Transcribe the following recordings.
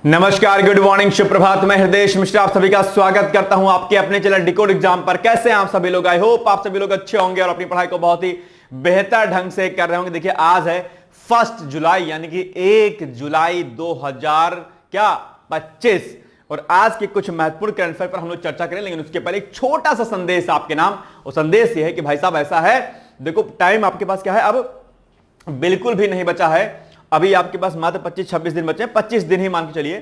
नमस्कार, good morning, सुप्रभात। मैं हृदय मिश्रा आप सभी का स्वागत करता हूं आपके अपने चैनल डिकोड एग्जाम पर। कैसे हैं आप सभी लोग? आई होप आप सभी लोग अच्छे होंगे और अपनी पढ़ाई को बहुत ही बेहतर ढंग से कर रहे होंगे। देखिए, आज है 1 जुलाई यानी कि 1 जुलाई 2025 और आज के कुछ महत्वपूर्ण करंट अफेयर पर हम लोग चर्चा करें, लेकिन उसके पहले एक छोटा सा संदेश आपके नाम। और संदेश यह है कि भाई साहब, ऐसा है, देखो टाइम आपके पास क्या है, अब बिल्कुल भी नहीं बचा है। अभी आपके पास मात्र 25-26 दिन बचे हैं। 25 दिन ही मान के चलिए।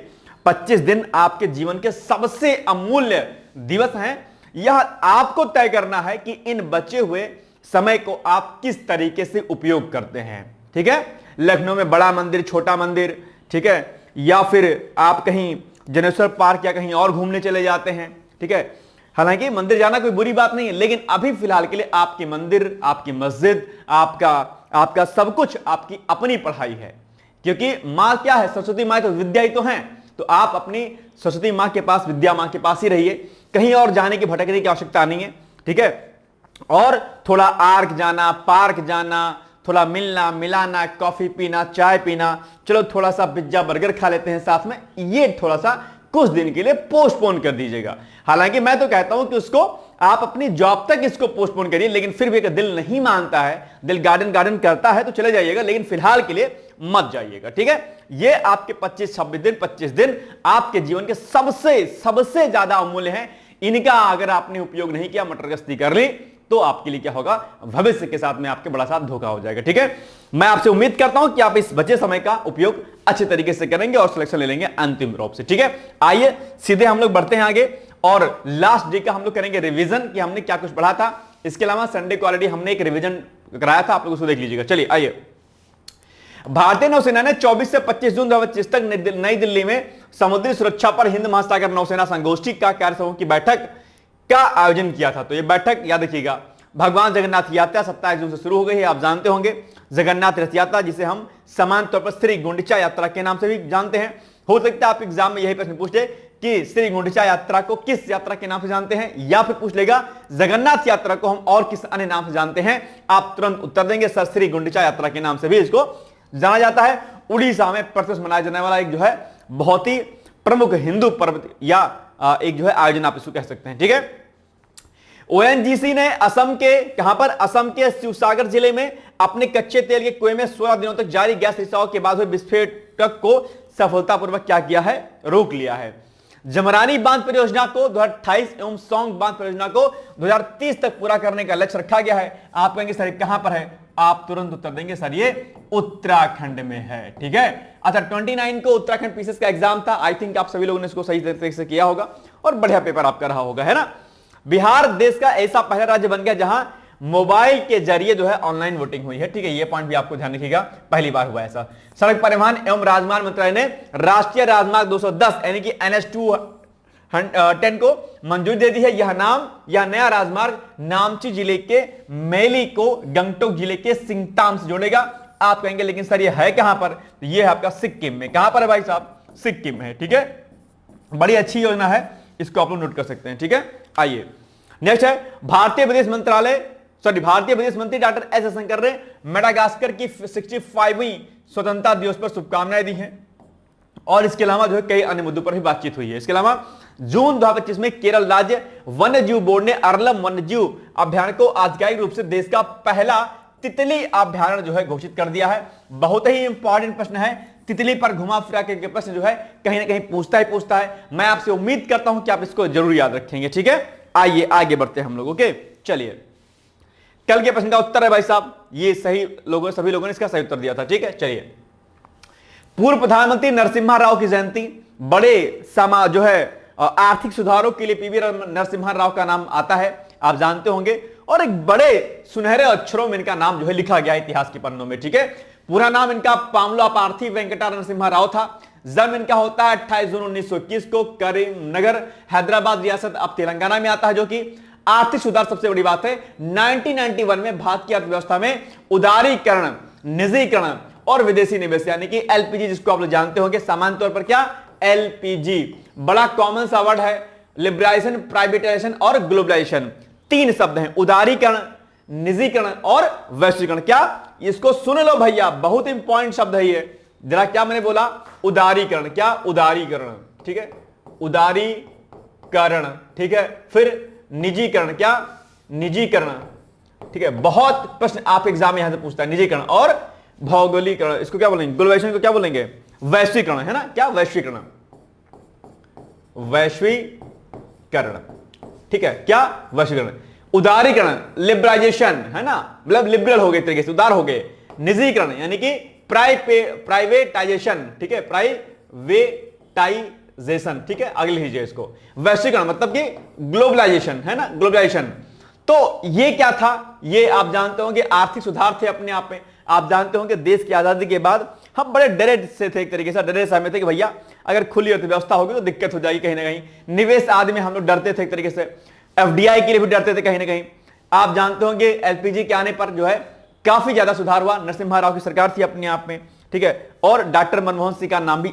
25 दिन आपके जीवन के सबसे अमूल्य दिवस हैं। यह आपको तय करना है कि इन बचे हुए समय को आप किस तरीके से उपयोग करते हैं। ठीक है, लखनऊ में बड़ा मंदिर, छोटा मंदिर, ठीक है, या फिर आप कहीं जनेश्वर पार्क या कहीं और घूमने चले जाते हैं। ठीक है, हालांकि मंदिर जाना कोई बुरी बात नहीं है, लेकिन अभी फिलहाल के लिए आपकी मंदिर, आपकी मस्जिद, आपका सब कुछ आपकी अपनी पढ़ाई है। क्योंकि मां क्या है? सरस्वती मां तो विद्या ही तो है। तो आप अपनी सरस्वती मां के पास, विद्या मां के पास ही रहिए। कहीं और जाने की, भटकने की आवश्यकता नहीं है। ठीक है, और थोड़ा आर्क जाना, पार्क जाना, थोड़ा मिलना मिलाना, कॉफी पीना, चाय पीना, चलो थोड़ा सा पिज्जा बर्गर खा लेते हैं साथ में, ये थोड़ा सा कुछ दिन के लिए पोस्टपोन कर दीजिएगा। हालांकि मैं तो कहता हूं कि उसको आप अपनी जॉब तक इसको पोस्टपोन करिए, लेकिन फिर भी अगर दिल नहीं मानता है, दिल गार्डन करता है तो चले जाइएगा, लेकिन फिलहाल के लिए मत जाइएगा। ठीक है, ये आपके 25 दिन आपके जीवन के सबसे ज्यादा अमूल्य हैं। इनका अगर आपने उपयोग नहीं किया, मटरगश्ती कर ली, तो आपके लिए क्या होगा? भविष्य के साथ में आपके बड़ा साथ धोखा हो जाएगा। ठीक है, मैं आपसे उम्मीद करता हूं कि आप इस बचे समय का उपयोग अच्छे तरीके से करेंगे और सिलेक्शन ले लेंगे अंतिम रूप से। ठीक है, आइए सीधे हम लोग बढ़ते हैं आगे और लास्ट डे का हम लोग करेंगे रिवीजन कि हमने क्या कुछ पढ़ा था। इसके अलावा संडे को ऑलरेडी हमने एक रिवीजन कराया था, आप लोग उसको देख लीजिएगा। चलिए आइए। भारतीय नौसेना ने 24 से 25 जून 2025 तक नई दिल्ली में समुद्री सुरक्षा पर हिंद महासागर नौसेना संगोष्ठी का कार्य समूह की बैठक का आयोजन किया था। तो यह बैठक याद रखिएगा, भगवान जगन्नाथ यात्रा 27 जून से शुरू हो गई है। आप जानते होंगे जगन्नाथ रथ यात्रा, जिसे हम समान तौर पर श्री गुंडिचा यात्रा के नाम से भी जानते हैं। हो सकता है आप एग्जाम में यही प्रश्न पूछ ले कि श्री गुंडिचा यात्रा को किस यात्रा के नाम से जानते हैं, या फिर पूछ लेगा जगन्नाथ यात्रा को हम और किस अन्य नाम से जानते हैं। आप तुरंत उत्तर देंगे, सर श्री गुंडिचा यात्रा के नाम से भी इसको जाना जाता है। उड़ीसा में प्रतिवर्ष मनाया जाने वाला एक जो है बहुत ही प्रमुख हिंदू पर्व या एक जो है आयोजन, आप इसको कह सकते हैं। ठीक है, ओएनजीसी ने असम के, कहां पर? असम के शिवसागर जिले में अपने कच्चे तेल के कुएं में 16 दिनों तक जारी गैस रिसाव के बाद हुए विस्फोटक को सफलतापूर्वक क्या किया है? रोक लिया है। जमरानी बांध परियोजना को 2028 एवं सौंग बांध परियोजना को 2030 तक पूरा करने का लक्ष्य रखा गया है। आप कहेंगे सर कहां पर है? आप तुरंत उत्तर देंगे सर ये उत्तराखंड में है। ठीक है, अच्छा 29 को उत्तराखंड पीसीएस का एग्जाम था। आई थिंक आप सभी लोगों ने इसको सही तरीके से किया होगा और बढ़िया पेपर आपका रहा होगा, है ना। बिहार देश का ऐसा पहला राज्य बन गया जहां मोबाइल के जरिए जो है ऑनलाइन वोटिंग हुई है। ठीक है, ये पॉइंट भी आपको ध्यान रखिएगा, पहली बार हुआ ऐसा। सड़क परिवहन एवं राजमार्ग मंत्रालय ने राष्ट्रीय राजमार्ग 210 यानी कि NH-210 को मंजूरी दे दी है। यह नया राजमार्ग नामची जिले के मैली को गंगटोक जिले के सिंगताम से जोड़ेगा। आप कहेंगे लेकिन सर ये है कहां पर? ये है आपका सिक्किम में। कहां पर है भाई साहब? सिक्किम में है। ठीक है, बड़ी अच्छी योजना है, इसको आप लोग नोट कर सकते हैं। ठीक है, आइए नेक्स्ट है भारतीय विदेश मंत्री डॉक्टर एस जयशंकर ने मेडागास्कर की 65वीं स्वतंत्रता दिवस पर शुभकामनाएं दी हैं और इसके अलावा जो है कई अन्य मुद्दों पर भी बातचीत हुई है। इसके अलावा जून 2025 में केरल राज्य वन्यजीव बोर्ड ने अरलम वन्यजीव अभ्यारण्य को आधिकारिक रूप से देश का पहला तितली अभ्यारण्य जो है घोषित कर दिया है। बहुत ही इंपॉर्टेंट प्रश्न है, तितली पर घुमा फिरा के प्रश्न जो है कहीं ना कहीं पूछता है। मैं आपसे उम्मीद करता हूं कि आप इसको जरूर याद रखेंगे। ठीक है, आइए आगे बढ़ते हैं हम लोग। ओके, चलिए कल के प्रश्न का उत्तर है भाई साहब, ये सभी लोगों ने इसका सही उत्तर दिया था। ठीक है, चलिए पूर्व प्रधानमंत्री नरसिम्हा राव की जयंती, बड़े जो है आर्थिक सुधारों के लिए पीवी नरसिम्हा राव का नाम आता है, आप जानते होंगे, और एक बड़े सुनहरे अक्षरों में इनका नाम जो है लिखा गया इतिहास के पन्नों में। ठीक है, पूरा नाम इनका पामला पार्थिव वेंकटा नरसिम्हा राव था। जन्म इनका होता है 28 जून 1921 को करीमनगर हैदराबाद रियासत अब तेलंगाना में आता है। जो कि आर्थिक सुधार सबसे बड़ी बात है, 1991 में भारत की अर्थव्यवस्था में उदारीकरण, निजीकरण और विदेशी निवेश यानी कि एलपीजी, जिसको आप लोग जानते होंगे सामान्य तौर पर क्या? एलपीजी। बड़ा कॉमन सा वर्ड है, लिबरलाइजेशन, प्राइवेटाइजेशन और ग्लोबलाइजेशन, 3 शब्द हैं, उदारीकरण, निजीकरण और वैश्वीकरण। क्या? इसको सुन लो भैया, बहुत इंपॉर्टेंट शब्द है ये। जरा क्या मैंने बोला, उदारीकरण, क्या उदारीकरण, ठीक है, उदारीकरण, ठीक है, फिर निजीकरण, क्या निजीकरण, ठीक है, बहुत प्रश्न आप एग्जाम में यहां से पूछता है, निजीकरण और भौगोलिकरण, इसको क्या बोलेंगे, ग्लोबलाइजेशन को क्या बोलेंगे, वैश्वीकरण, है ना, क्या वैश्वीकरण, वैश्वीकरण, ठीक है, क्या वैश्वीकरण, उदारीकरण, लिबरलाइजेशन, है ना, मतलब लिबरल हो गए तरीके से, उदार हो गए, निजीकरण यानी कि प्राइवेटाइजेशन, ठीक है, प्राइवेटाइजेशन, ठीक है, आगे लीजिए इसको, वैश्वीकरण मतलब कि ग्लोबलाइजेशन, है ना, ग्लोबलाइजेशन। तो ये क्या था, ये आप जानते होंगे आर्थिक सुधार थे अपने आप में। आप जानते होंगे देश की आजादी के बाद हम बड़े डरे से थे, एक तरीके से डरे सहमे थे कि भैया अगर खुली अर्थव्यवस्था होगी तो दिक्कत हो जाएगी कहीं ना कहीं, निवेश आदि में हम लोग डरते थे एक तरीके से, एफडीआई के लिए भी डरते थे कहीं ना कहीं। आप जानते होंगे एलपीजी के आने पर जो है काफी ज्यादा सुधार हुआ, नरसिम्हा राव की सरकार थी अपने आप में, ठीक है, और डॉक्टर मनमोहन सिंह का नाम भी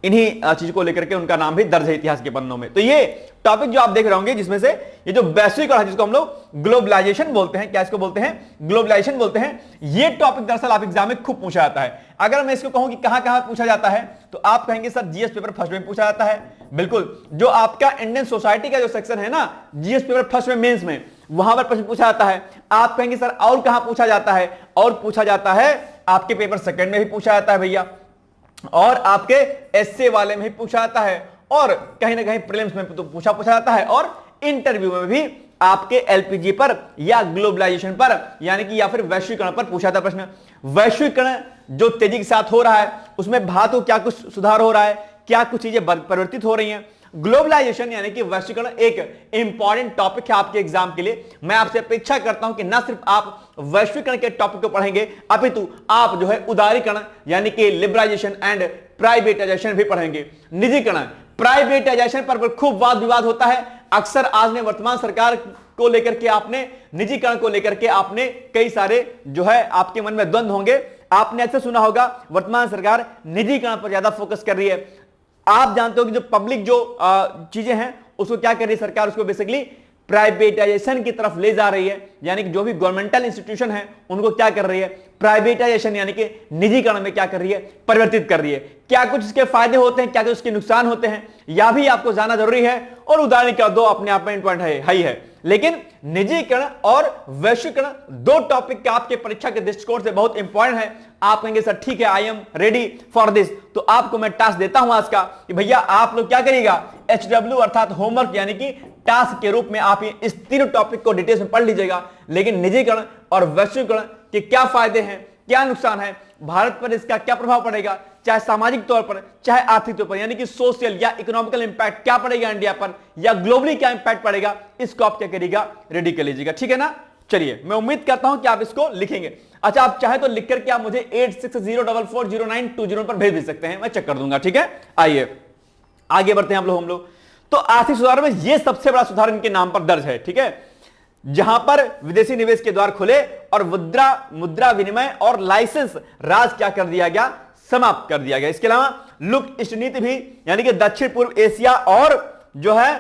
इन्हीं चीज को लेकर के उनका नाम भी दर्ज है इतिहास के पन्नों में। तो ये टॉपिक जो आप देख रहे होंगे जिसमें से ये जो वैश्वीकरण है जिसको हम लोग ग्लोबलाइजेशन बोलते हैं, क्या इसको बोलते हैं, ग्लोबलाइजेशन बोलते हैं, ये टॉपिक दरअसल आप एग्जाम में खूब पूछा जाता है। अगर मैं इसको कहूं कि कहां कहां पूछा जाता है तो आप कहेंगे सर जीएस पेपर फर्स्ट में पूछा जाता है, बिल्कुल, जो आपका इंडियन सोसाइटी का जो सेक्शन है ना, जीएस पेपर फर्स्ट में मेंस में वहां पर प्रश्न पूछा जाता है। आप कहेंगे सर और कहां पूछा जाता है, और पूछा जाता है आपके पेपर सेकंड में भी पूछा जाता है भैया, और आपके एसए वाले में भी पूछा जाता है, और कहीं ना कहीं प्रीलिम्स में तो पूछा जाता है, और इंटरव्यू में भी आपके एलपीजी पर या ग्लोबलाइजेशन पर यानी कि या फिर वैश्वीकरण पर पूछा था प्रश्न। वैश्वीकरण जो तेजी के साथ हो रहा है उसमें भारत को क्या कुछ सुधार हो रहा है, क्या कुछ चीजें परिवर्तित हो रही हैं। ग्लोबलाइजेशन यानी कि वैश्वीकरण एक इंपॉर्टेंट टॉपिक है आपके एग्जाम के लिए। मैं आपसे अपेक्षा करता हूं कि ना सिर्फ आप वैश्वीकरण के टॉपिक को पढ़ेंगे अपितु आप जो है उदारीकरण यानी कि लिबरलाइजेशन एंड प्राइवेटाइजेशन भी पढ़ेंगे। निजीकरण, प्राइवेटाइजेशन पर खूब वाद विवाद होता है अक्सर। आज ने वर्तमान सरकार को लेकर के आपने निजीकरण को लेकर के आपने कई सारे जो है आपके मन में द्वंद्व होंगे। आपने अक्सर सुना होगा वर्तमान सरकार निजीकरण पर ज्यादा फोकस कर रही है। आप जानते हो कि जो पब्लिक जो चीजें हैं उसको क्या कर रही है सरकार, उसको बेसिकली प्राइवेटाइजेशन की तरफ ले जा रही है, यानी कि जो भी गवर्नमेंटल इंस्टीट्यूशन है उनको क्या कर रही है, प्राइवेटाइजेशन यानी कि निजीकरण में क्या कर रही है, परिवर्तित कर रही है। क्या कुछ इसके फायदे होते हैं, क्या कुछ इसके नुकसान होते हैं, यह भी आपको जानना जरूरी है। और उदारीकरण दो अपने आप में इंपॉर्टेंट है ही है, लेकिन निजीकरण और वैश्वीकरण दो टॉपिक का आपके परीक्षा के दृष्टिकोण से बहुत इंपॉर्टेंट है। आप कहेंगे सर ठीक है I am ready for this, तो आपको मैं टास्क देता हूं आज का कि भैया आप लोग क्या करिएगा, HW अर्थात होमवर्क यानी कि टास्क के रूप में आप इस तीनों टॉपिक को डिटेल्स में पढ़ लीजिएगा। लेकिन निजीकरण और वैश्वीकरण के क्या फायदे हैं, क्या नुकसान है, भारत पर इसका क्या प्रभाव पड़ेगा, चाहे सामाजिक तौर पर चाहे आर्थिक तौर पर, यानी कि सोशल या इकोनॉमिकल इंपैक्ट क्या पड़ेगा इंडिया पर या ग्लोबली क्या इंपैक्ट पड़ेगा, इसको आप क्या करिएगा, रेडी कर लीजिएगा। ठीक है ना, चलिए मैं उम्मीद करता हूं कि आप इसको लिखेंगे। अच्छा आप चाहे तो लिख करके आप मुझे 8604409200 पर भेज दे सकते हैं, मैं चेक कर दूंगा। ठीक है, आइए आगे बढ़ते हैं हम लोग। तो आर्थिक सुधार में यह सबसे बड़ा सुधार इनके नाम पर दर्ज है। ठीक है, जहां पर विदेशी निवेश के द्वार खुले और मुद्रा विनिमय और लाइसेंस राज क्या कर दिया गया, समाप्त कर दिया गया। इसके अलावा लुक ईस्ट नीति भी यानी कि दक्षिण पूर्व एशिया और जो है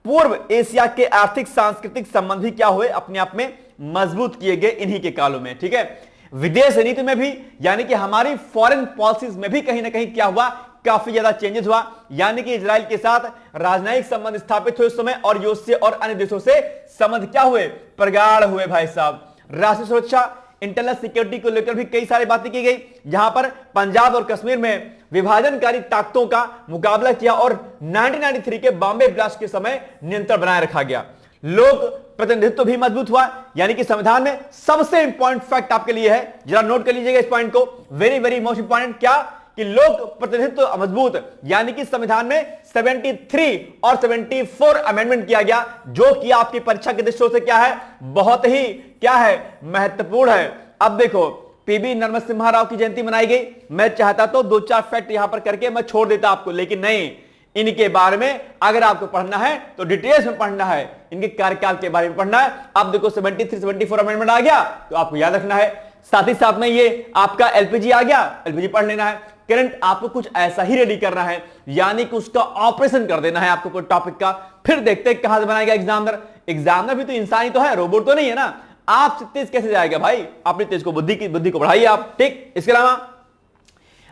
पूर्व एशिया के आर्थिक सांस्कृतिक संबंध भी क्या हुए, अपने आप में मजबूत किए गए इन्हीं के कालों में। ठीक है, विदेश नीति में भी यानी कि हमारी फॉरेन पॉलिसीज में भी कहीं ना कहीं क्या हुआ, काफी ज्यादा चेंजेस हुआ। यानी कि इजराइल के साथ राजनयिक संबंध स्थापित हुए उस समय, और यूएस से और अन्य देशों से संबंध क्या हुए, प्रगाढ़ हुए भाई साहब। राष्ट्रीय सुरक्षा इंटरनल सिक्योरिटी को लेकर भी कई सारी बातें की गई, जहां पर पंजाब और कश्मीर में विभाजनकारी ताकतों का मुकाबला किया और 1993 के बॉम्बे ब्लास्ट के समय नियंत्रण बनाए रखा गया। लोक प्रतिनिधित्व भी मजबूत हुआ, यानी कि संविधान में सबसे इंपॉर्टेंट फैक्ट आपके लिए है, जरा नोट कर लीजिएगा इस पॉइंट को, वेरी वेरी मोस्ट इंपॉर्टेंट, क्या कि लोक प्रतिनिधित्व मजबूत, यानी कि संविधान में 73 और 74 अमेंडमेंट किया गया, जो कि आपकी परीक्षा के दृष्टिकोण से क्या है, बहुत ही क्या है, महत्वपूर्ण है। अब देखो पीबी नरसिम्हा राव की जयंती मनाई गई, मैं चाहता तो दो चार फैक्ट यहां पर करके मैं छोड़ देता आपको, लेकिन नहीं, इनके बारे में अगर आपको पढ़ना है तो डिटेल्स में पढ़ना है, इनके कार्यकाल के बारे में पढ़ना है। अब देखो 73 74 अमेंडमेंट आ गया तो आपको याद रखना है, साथ ही साथ में ये आपका एलपीजी आ गया, एलपीजी पढ़ लेना है। करंट आपको कुछ ऐसा ही रेडी करना है, यानी कि उसका ऑपरेशन कर देना है आपको कोई टॉपिक का, फिर देखते हैं कहां से बनाएगा एग्जामिनर। एग्जामिनर भी तो इंसान ही तो है, रोबोट तो नहीं है ना। आप तेज कैसे जाएगा भाई, अपनी तेज को बुद्धि को बढ़ाइए आप। ठीक, इसके अलावा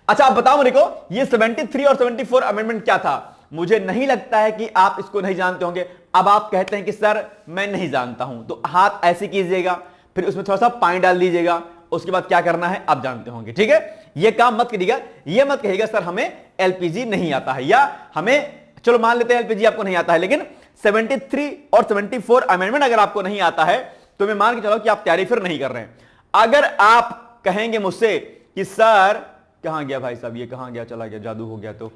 अच्छा, आप बताओ मेरे को, ये 73 और 74 अमेंडमेंट क्या था? मुझे नहीं लगता है कि आप इसको नहीं जानते होंगे। अब आप कहते हैं कि सर मैं नहीं जानता हूं, तो हाथ ऐसे कीजिएगा, फिर उसमें थोड़ा सा पानी डाल दीजिएगा, उसके बाद क्या करना है आप जानते होंगे, ठीक है? ये काम मत करिएगा, ये मत कहिएगा सर हमें एलपीजी नहीं आता है, या हमें, चलो मान लेते हैं एलपीजी आपको नहीं आता है, लेकिन 73 और 74 अमेंडमेंट अगर आपको नहीं आता है तो मैं मान के चलो कि आप तैयारी फिर नहीं कर रहे हैं। अगर आप कहेंगे मुझसे कि सर, कहां गया भाई साहब, ये कहां गया, चला गया, जादू हो गया, तो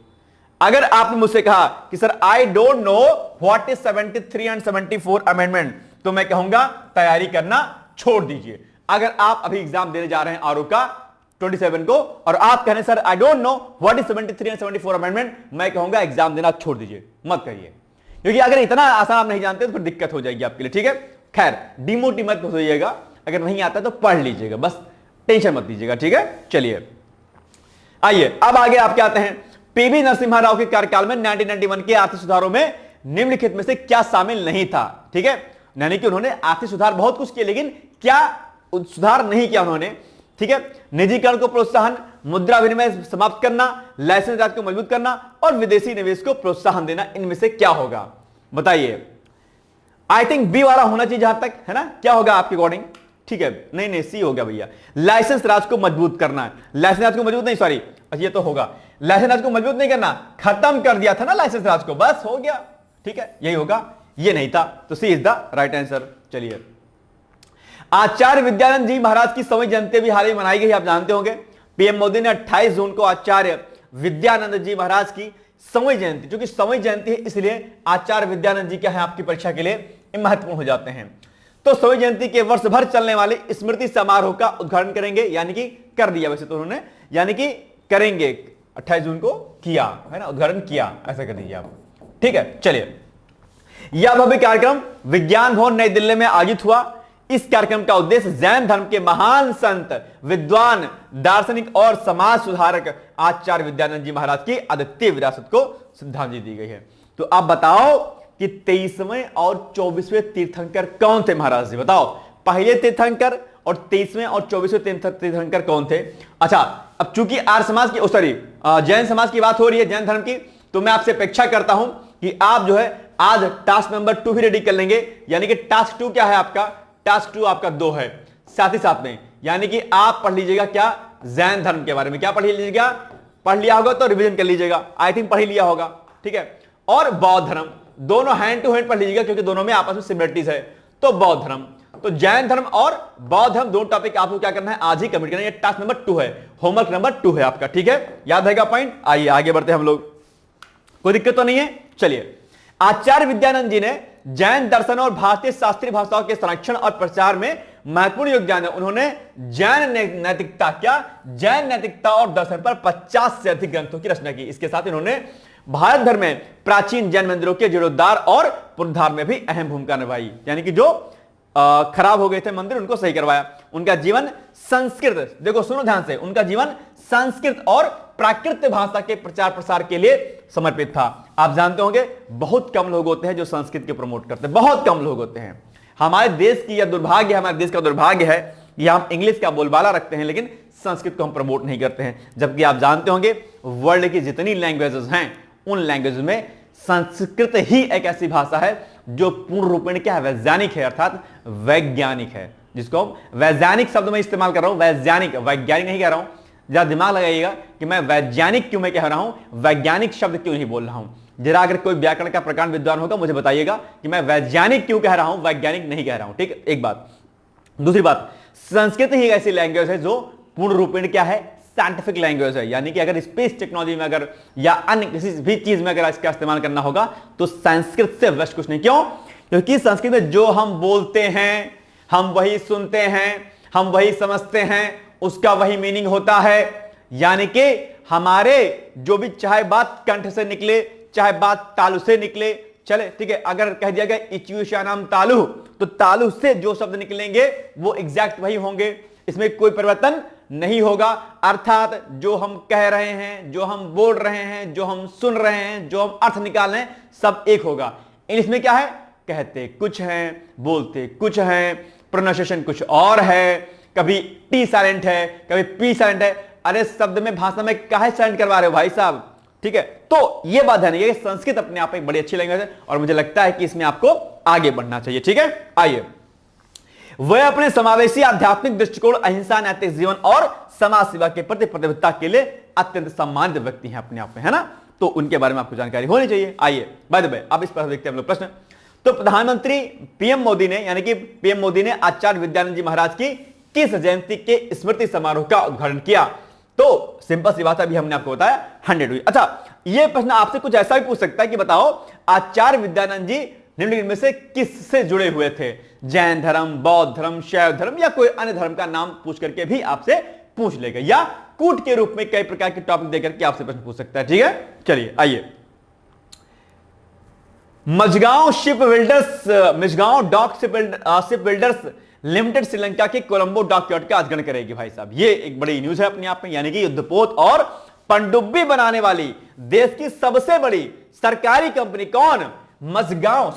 अगर आपने मुझसे कहा कि sir I don't know what is 73 and 74 amendment, तो मैं कहूंगा तैयारी करना छोड़ दीजिए। अगर आप अभी एग्जाम देने जा रहे हैं आरओ का 27 को, और आप कह रहे हैं sir I don't know what is 73 and 74 amendment, मैं कहूंगा एग्जाम देना छोड़ दीजिए, मत करिए, क्योंकि अगर इतना आसान आप नहीं जानते तो फिर दिक्कत हो जाएगी आपके लिए, ठीक है? खैर, डिमोटिव मत हो जाइएगा, अगर नहीं आता तो पढ़ लीजिएगा, बस टेंशन मत लीजिएगा, ठीक है? चलिए आइए अब आगे आप क्या आते हैं, पीवी नरसिम्हा राव के कार्यकाल में 1991 के आर्थिक सुधारों में निम्नलिखित में से क्या शामिल नहीं था? ठीक है, यानी कि उन्होंने आर्थिक सुधार बहुत कुछ किए, लेकिन क्या सुधार नहीं किया उन्होंने, ठीक है? निजीकरण को प्रोत्साहन, मुद्रा विनिमय समाप्त करना, लाइसेंस राज को मजबूत करना और विदेशी निवेश को प्रोत्साहन देना, इनमें से क्या होगा बताइए? आई थिंक बी वाला होना चाहिए जहां तक है ना, क्या होगा आपके अकॉर्डिंग? ठीक है, नहीं नहीं सी हो गया भैया, लाइसेंस राज को मजबूत करना है, लाइसेंस राज को मजबूत नहीं, सॉरी ये तो होगा, लाइसेंस राज को मजबूत नहीं करना, खत्म कर दिया था ना लाइसेंस राज को, बस हो गया, ठीक है, यही होगा, ये नहीं था, तो सी इज द राइट आंसर। चलिए, आचार्य विद्यानंद जी महाराज की 100वीं जयंती भी हाल ही मनाई गई, आप जानते होंगे, पीएम मोदी ने 28 जून को आचार्य विद्यानंद जी महाराज की 100वीं जयंती, क्योंकि 100वीं जयंती है इसलिए आचार्य विद्यानंद जी क्या है आपकी परीक्षा के लिए महत्वपूर्ण हो जाते हैं। तो 100वीं जयंती के वर्ष भर चलने वाले स्मृति समारोह का उद्घाटन करेंगे, यानी कि कर दिया वैसे तो उन्होंने, यानी कि करेंगे, 28 जून को किया है ना, उद्घाटन किया, ऐसा कर दीजिए आप, ठीक है? चलिए, यह भव्य कार्यक्रम विज्ञान भवन नई दिल्ली में आयोजित हुआ। इस कार्यक्रम का उद्देश्य जैन धर्म के महान संत, विद्वान, दार्शनिक और समाज सुधारक आचार्य विद्यानंद जी महाराज की अद्वितीय विरासत को श्रद्धांजलि दी गई है। तो आप बताओ कि 23वें और 24वें तीर्थंकर कौन थे महाराज जी, बताओ, पहले तीर्थंकर और 23वें और 24वें तीर्थंकर कौन थे? अच्छा, अब चूंकि आर्य समाज की, सॉरी जैन समाज की बात हो रही है, जैन धर्म की, तो मैं आपसे अपेक्षा करता हूं कि आप जो है आज टास्क नंबर 2 भी रेडी कर लेंगे, यानी कि टास्क 2 क्या है आपका? टास्क 2 आपका 2 है, साथ ही साथ में, यानी कि आप पढ़ लीजिएगा क्या, जैन धर्म के बारे में, क्या पढ़ लीजिएगा? पढ़ लिया होगा तो रिवीजन कर लीजिएगा, आई थिंक पढ़ ही लिया होगा, ठीक है? और बौद्ध धर्म, दोनों हैंड टू हैंड पढ़ लीजिएगा, क्योंकि दोनों में आपस में सिमिलरिटीज है। तो बौद्ध धर्म, तो जैन धर्म और बौद्ध धर्म, दोनों टॉपिक आपको क्या करना है, आज ही कंप्लीट करना है। ये टास्क नंबर 2 है, होमवर्क नंबर 2 है आपका, ठीक है? याद रहेगा पॉइंट? आइए आगे बढ़ते हैं हम लोग, कोई दिक्कत तो नहीं है? चलिए, आचार्य विद्यानंद जी ने जैन दर्शन और भारतीय शास्त्रीय भाषाओं के संरक्षण और प्रचार में महत्वपूर्ण योगदान है। उन्होंने जैन नैतिकता, क्या जैन नैतिकता और दर्शन पर 50 से अधिक ग्रंथों की रचना की। इसके साथ इन्होंने भारत भर में प्राचीन जैन मंदिरों के जीर्णोद्धार और पुनरुद्धार में भी अहम भूमिका निभाई, यानी कि जो खराब हो गए थे मंदिर उनको सही करवाया। उनका जीवन संस्कृत, देखो सुनो ध्यान से, उनका जीवन संस्कृत और प्राकृत भाषा के प्रचार प्रसार के लिए समर्पित था। आप जानते होंगे बहुत कम लोग होते हैं जो संस्कृत के प्रमोट करते हैं, बहुत कम लोग होते हैं। हमारे देश की यह दुर्भाग्य, हमारे देश का दुर्भाग्य है कि हम इंग्लिश का बोलबाला रखते हैं लेकिन संस्कृत को हम प्रमोट नहीं करते हैं, जबकि आप जानते होंगे वर्ल्ड की जितनी लैंग्वेजेस हैं उन लैंग्वेज में संस्कृत ही एक ऐसी भाषा है जो पूर्ण रूपेण क्या है, वैज्ञानिक है, अर्थात वैज्ञानिक है, जिसको वैज्ञानिक शब्द में इस्तेमाल कर रहा हूं, वैज्ञानिक, वैज्ञानिक नहीं कह रहा हूं। जरा दिमाग लगाइएगा कि मैं वैज्ञानिक क्यों मैं कह रहा हूं, वैज्ञानिक शब्द क्यों नहीं बोल रहा हूं। जरा अगर कोई व्याकरण का प्रकांड विद्वान होगा मुझे बताइएगा कि मैं वैज्ञानिक क्यों कह रहा हूं, वैज्ञानिक नहीं कह रहा हूं, ठीक है? एक बात। दूसरी बात, संस्कृत ही ऐसी लैंग्वेज है जो पूर्ण रूपेण क्या है, साइंटिफिक लैंग्वेज है, यानी कि अगर स्पेस टेक्नोलॉजी में अगर या अन्य किसी भी चीज में अगर इसका इस्तेमाल करना होगा तो संस्कृत से बेस्ट कुछ नहीं। क्यों? क्योंकि संस्कृत में जो हम बोलते हैं, हम वही सुनते हैं, हम वही समझते हैं, उसका वही मीनिंग होता है। यानी कि हमारे जो भी चाहे बात कंठ से निकले, चाहे बात तालु से निकले, चले ठीक है, अगर कह दिया गया इच्युशानाम तालु, तो तालु से जो शब्द निकलेंगे वो एग्जैक्ट वही होंगे, इसमें कोई परिवर्तन नहीं होगा। अर्थात जो हम कह रहे हैं, जो हम बोल रहे हैं, जो हम सुन रहे हैं, जो हम अर्थ निकाल रहे हैं, सब एक होगा। इंग्लिश में क्या है, कहते कुछ हैं, बोलते कुछ हैं, प्रोनाउंसिएशन कुछ और है, कभी टी साइलेंट है, कभी पी साइलेंट है, अरे शब्द में भाषा में काहे चयन करवा रहे हो भाई साहब, ठीक है। तो ये बात ध्यान रखिए, संस्कृत अपने आप में एक बड़ी अच्छी लैंग्वेज है और मुझे लगता है कि इसमें आपको आगे बढ़ना चाहिए, ठीक है। आइए, वह अपने समावेशी आध्यात्मिक दृष्टिकोण, अहिंसा, नैतिक जीवन और समाज सेवा के प्रति प्रतिबद्धता के लिए अत्यंत सम्मानित व्यक्ति हैं अपने आप में, है ना। तो उनके बारे में आपको जानकारी होनी चाहिए। आइए बाय द वे अब इस पर देखते हैं हम लोग प्रश्न। तो प्रधानमंत्री पीएम मोदी ने, यानी कि पीएम मोदी ने आचार्य विद्यानंद जी महाराज की किस जयंती के स्मृति समारोह का उद्घाटन किया? तो सिंपल सी बात है, अभी हमने आपको बताया 100 हुई। अच्छा, यह प्रश्न आपसे कुछ ऐसा भी पूछ सकता है कि बताओ आचार्य विद्यानंद जी निम्नलिखित में से किससे जुड़े हुए थे? जैन धर्म, बौद्ध धर्म, शैव धर्म या कोई अन्य धर्म का नाम पूछ करके भी आपसे पूछ लेगा, या कूट के रूप में कई प्रकार के टॉपिक देकर के आपसे प्रश्न पूछ सकता है, ठीक है। चलिए आइए, Mazagon ship builders limited Sri Lanka के कोलंबो डॉकयार्ड का अध्ययन करेगी भाई साहब। ये एक बड़ी न्यूज है अपने आप में, यानी कि युद्धपोत और पनडुब्बी बनाने वाली देश की सबसे बड़ी सरकारी कंपनी कौन? Mazagon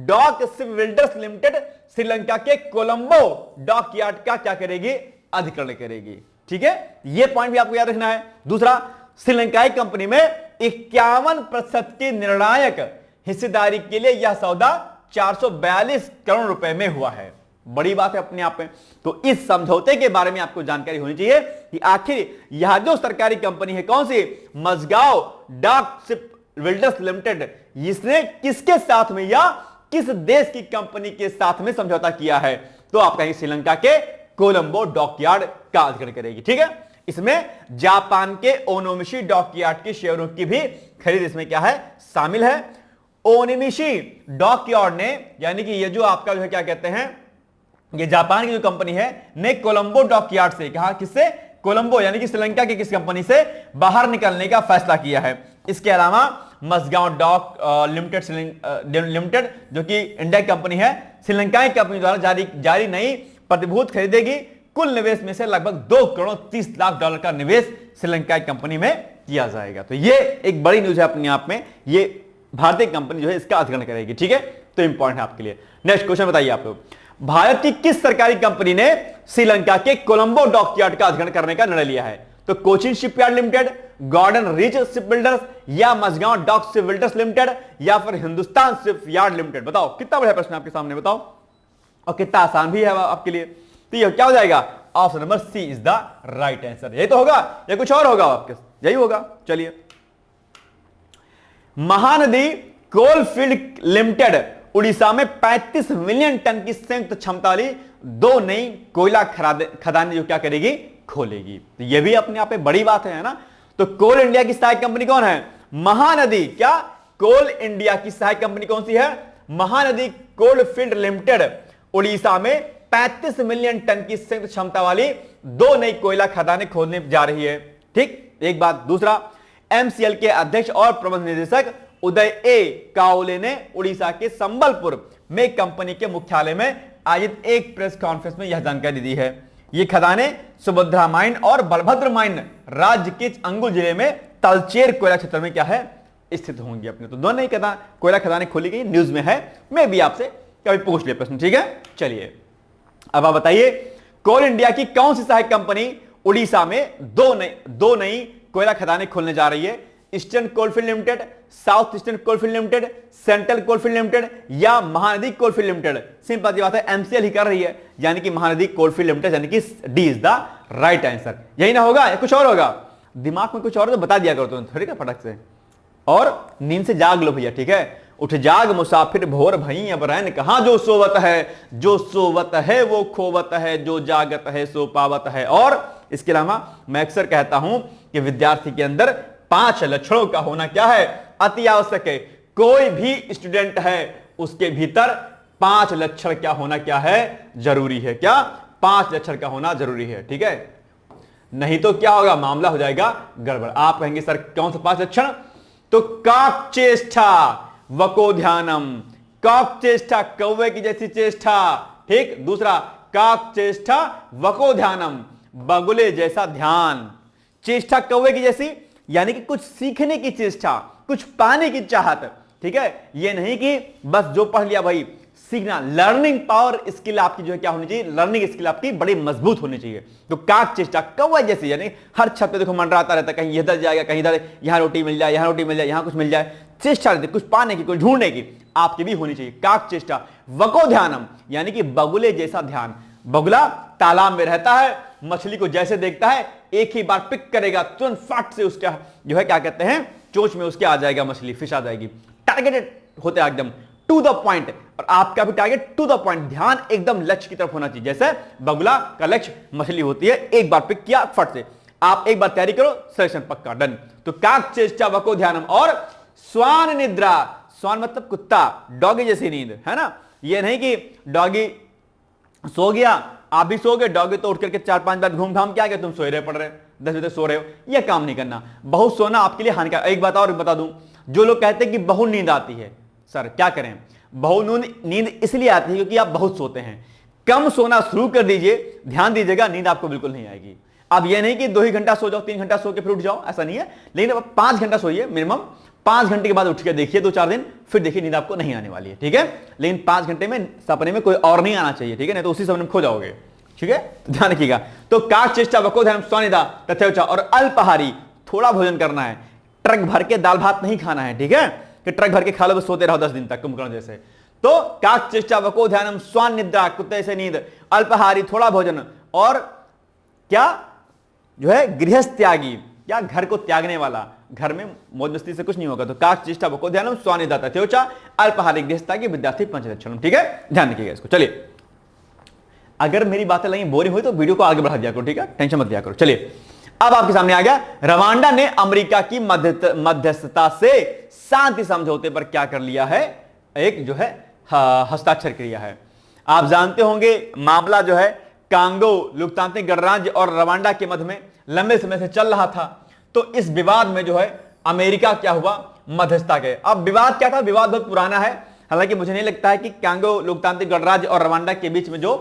dock ship builders limited Sri Lanka के कोलंबो डॉकयार्ड का क्या करेगी? अधिग्रहण करेगी, ठीक है। यह पॉइंट भी आपको याद रखना है। दूसरा, श्रीलंकाई कंपनी में 51% की निर्णायक हिस्सेदारी के लिए यह सौदा 442 करोड़ रुपए में हुआ है। बड़ी बात है अपने आप में। तो इस समझौते के बारे में आपको जानकारी होनी चाहिए कि आखिर यह जो सरकारी कंपनी है कौन सी? Mazagon dock ship builders Limited, इसने किसके साथ में या किस देश की कंपनी के साथ में समझौता किया है? तो आप कहेंगे श्रीलंका के कोलंबो डॉकयार्ड का अधिग्रहण करेगी, ठीक है। इसमें जापान के ओनोमिशी डॉकयार्ड के शेयरों की भी खरीद इसमें क्या है? शामिल है। ओनोमिशी डॉकयार्ड ने, यानी कि ये जो आपका जो है क्या कहते हैं, ये जापान की जो कंपनी है ने कोलंबो डॉकयार्ड से, कहा किससे? कोलंबो, यानी कि श्रीलंका की किस कंपनी से बाहर निकलने का फैसला किया है। इसके अलावा मझगांव डॉक लिमिटेड जो कि इंडिया की कंपनी है, श्रीलंकाई कंपनी द्वारा जारी नई प्रतिभूति खरीदेगी। कुल निवेश में से लगभग 2 करोड़ 30 लाख डॉलर का निवेश श्रीलंकाई कंपनी में किया जाएगा। तो ये एक बड़ी न्यूज है अपने आप में, ये भारतीय कंपनी जो है इसका अधिग्रहण करेगी, ठीक है। तो इंपॉर्टेंट है आपके लिए। नेक्स्ट क्वेश्चन बताइए आप लोग, भारत की किस सरकारी कंपनी ने श्रीलंका के कोलंबो डॉकयार्ड का अधिग्रहण करने का निर्णय लिया है? तो Cochin Shipyard Limited, Garden Reach Ship Builders या Mazagon dock ship builders Limited या फिर हिंदुस्तान शिप यार्ड लिमिटेड? बताओ, कितना बड़ा प्रश्न आपके सामने, बताओ, और कितना आसान भी है आपके लिए। तो ये क्या हो जाएगा? Option number C is the right answer. यही तो होगा या कुछ और होगा आपके? यही होगा। चलिए, महानदी कोलफील्ड लिमिटेड उड़ीसा में 35 मिलियन टन की संयुक्त क्षमता वाली 2 नई कोयला खदानें जो क्या करेगी? खोलेगी। तो यह भी अपने आप में बड़ी बात है ना। तो कोल इंडिया की सहायक कंपनी कौन है? महानदी। क्या? कोल इंडिया की सहायक कंपनी कौन सी है? महानदी कोलफील्ड लिमिटेड उड़ीसा में 35 मिलियन टन की संयुक्त क्षमता वाली 2 नई कोयला खदानें खोलने जा रही है, ठीक। एक बात। दूसरा, एमसीएल के अध्यक्ष और प्रबंध निदेशक उदय ए काओले ने उड़ीसा के संबलपुर में कंपनी के मुख्यालय में आयोजित एक प्रेस कॉन्फ्रेंस में यह जानकारी दी है। ये खदानें सुभद्रा माइन और बलभद्र माइन राज्य के अंगुल जिले में तलचेर कोयला क्षेत्र में क्या है? स्थित होंगी अपने। तो दोनों ही कोयला खदानें खोली गई, न्यूज में है, मैं भी आपसे कभी पूछ लिया प्रश्न, ठीक है। चलिए अब आप बताइए, कोल इंडिया की कौन सी सहायक कंपनी उड़ीसा में दो नई कोयला खदानें खोलने जा रही है? Eastern coalfield limited, south eastern coalfield limited, central coalfield limited या महानदी कोलफील्ड लिमिटेड? सिंपल सी बात है, एमसीएल ही कर रही है, यानी कि महानदी कोलफील्ड लिमिटेड, यानी कि D is the right answer. यही ना होगा या कुछ और होगा? दिमाग में कुछ और तो बता दिया करो तुम, ठीक है, फटक से। और नींद से जाग लो भैया, ठीक है। उठ जाग मुसाफिर भोर भई अब रैन कहां जो सोवत है वो खोवत है, जो जागत है सो पावत है। और इसके अलावा मैं अक्सर कहता हूं कि विद्यार्थी के अंदर 5 लक्षणों का होना क्या है? अति आवश्यक है। कोई भी स्टूडेंट है उसके भीतर 5 लक्षण क्या होना क्या है? जरूरी है। क्या? 5 लक्षण का होना जरूरी है, ठीक है। नहीं तो क्या होगा? मामला हो जाएगा गड़बड़। आप कहेंगे सर कौन सा 5 लक्षण? तो काक चेष्टा वको ध्यानम, काक चेष्टा कौवे की जैसी चेष्टा, ठीक। दूसरा, काक चेष्टा वको ध्यानम, बगुले जैसा ध्यान। चेष्टा कौवे की जैसी यानी कि कुछ सीखने की चेष्टा, कुछ पाने की चाहत, ठीक है। यह नहीं कि बस जो पढ़ लिया भाई सीखना, लर्निंग पावर स्किल आपकी जो है क्या होनी चाहिए, लर्निंग स्किल आपकी बड़ी मजबूत होनी चाहिए। तो काक चेष्टा, कौवा जैसे, यानी हर छत पे देखो मंडराता रहता है, कहीं इधर जाएगा, कहीं इधर, यहां रोटी मिल जाए, यहां रोटी मिल जाए, यहां कुछ मिल जाए, चेष्टा रहती, कुछ पाने की, कुछ ढूंढने की आपकी भी होनी चाहिए। काक चेष्टा। वको ध्यानम, यानी कि बगुले जैसा ध्यान। बगुला तालाब में रहता है, मछली को जैसे देखता है एक ही बार पिक करेगा, तुरंत फट से उसका जो है क्या कहते हैं, चोंच में उसके आ जाएगा मछली, फिश आ जाएगी। टारगेटेड होते हैं एकदम, टू द पॉइंट। और आपका भी टारगेट टू द पॉइंट, ध्यान एकदम लक्ष्य की तरफ होना चाहिए। जैसे बगुला का लक्ष्य मछली होती है, एक बार पिक किया फट से। आप एक बार तैयारी करो, सिलेक्शन पक्का, डन। तो काक चेष्टा, वको ध्यानम और स्वान निद्रा। स्वान मतलब कुत्ता, डॉगी जैसी नींद, है ना। ये नहीं कि डॉगी सो गया, आप भी सो गए, डॉगी तो उठ करके 4-5 बार घूम घाम के आ गए, तुम सोए रहे, पड़ रहे 10 बजे तक सो रहे हो, यह काम नहीं करना। बहुत सोना आपके लिए हानिकारक। एक बात और बता दूं, जो लोग कहते हैं कि बहुत नींद आती है, सर क्या करें, बहुत नींद इसलिए आती है क्योंकि आप बहुत सोते हैं। कम सोना शुरू कर दीजिए, ध्यान दीजिएगा, नींद आपको बिल्कुल नहीं आएगी। अब यह नहीं कि 2 ही घंटा सो जाओ, 3 घंटा सो के फिर उठ जाओ, ऐसा नहीं है। लेकिन अब 5 घंटा सोइए मिनिमम, 5 घंटे के बाद उठ के देखिए 2-4 दिन, फिर देखिए नींद आपको नहीं आने वाली है, ठीक है। लेकिन 5 घंटे में सपने में कोई और नहीं आना चाहिए, ठीक है, नहीं तो उसी सपने में खो जाओगे, ठीक है, ध्यान रखिएगा। तो काक चेष्टा, वको ध्यानम, स्वानिदा तथैवच, और अल्पाहारी, थोड़ा भोजन करना है, ट्रक भर के दाल भात नहीं खाना है, ठीक है, कि ट्रक भर के खा लो बस सोते रहो 10 दिन तक कुंभकर्ण जैसे। तो काक चेष्टा, वको ध्यानम, स्वान निद्रा, कुत्ते से नींद, अल्पाहारी थोड़ा भोजन, और क्या जो है गृहस्थ त्यागी, या घर को त्यागने वाला, घर में मौज मस्ती से कुछ नहीं होगा। तो काक चेष्टा, वको ध्यानम, स्वानिदा तथैवच, अल्पाहारी गृहस्थ त्यागी, विद्यार्थी पंचदक्षणम, ठीक है, ध्यान रखिएगा इसको। चलिए, अगर मेरी बातें लगी बोरिंग हुई तो वीडियो को आगे बढ़ा दिया करो, ठीक है, टेंशन मत लिया करो। चलिए, अब आपके सामने आ गया, रवांडा ने अमेरिका की मध्यस्थता से शांति समझौते पर क्या कर लिया है, एक जो है हस्ताक्षर किया है। आप जानते होंगे मामला जो है कांगो लोकतांत्रिक गणराज्य और रवांडा के मध्य में लंबे समय से चल रहा था। तो इस विवाद में जो है अमेरिका क्या हुआ, मध्यस्थता गए। अब विवाद क्या था, विवाद बहुत पुराना है, हालांकि मुझे नहीं लगता है कि कांगो लोकतांत्रिक गणराज्य और रवांडा के बीच में जो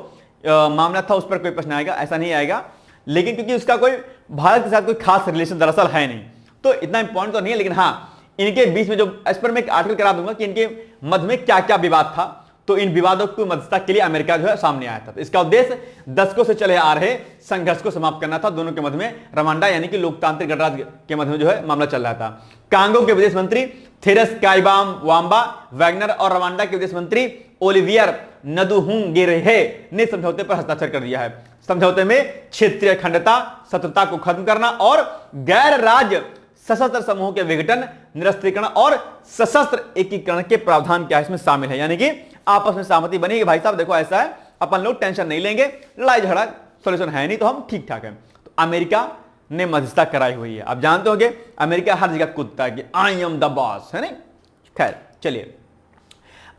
मामला था उस पर कोई प्रश्न आएगा, ऐसा नहीं आएगा। लेकिन क्योंकि उसका कोई भारत के साथ कोई खास रिलेशन दरअसल है नहीं, तो इतना इंपॉर्टेंट तो नहीं है। लेकिन हाँ, इनके बीच में जो, इस पर मैं एक आर्टिकल करा दूंगा कि इनके मध्य में क्या क्या विवाद था। तो इन विवादों को मध्यस्थता के लिए अमेरिका जो है सामने आया था। तो इसका उद्देश्य दशकों से चले आ रहे संघर्ष को समाप्त करना था दोनों के मध्य में। रवांडा यानी कि लोकतांत्रिक गणराज्य के मध्य में जो है मामला चल रहा था। कांगो के विदेश मंत्री थेरेस काइबाम वाम्बा वैगनर और रवांडा के विदेश मंत्री ओलिवियर नदुहुंगेरेहे ने समझौते पर हस्ताक्षर कर दिया है। समझौते में क्षेत्रीय अखंडता, शत्रुता को खत्म करना और गैर राज्य सशस्त्र समूहों के विघटन, निरस्त्रीकरण और सशस्त्र एकीकरण के प्रावधान क्या इसमें शामिल है। यानी कि आपस में सहमति बनी कि भाई साहब देखो ऐसा है, अपन लोग टेंशन नहीं लेंगे, लड़ाई झगड़ा सॉल्यूशन है नहीं, तो हम ठीक ठाक है। तो अमेरिका ने मध्यस्थता कराई हुई है। आप जानते होंगे अमेरिका हर जगह कूदता है कि आई एम द बॉस, है नहीं। खैर चलिए,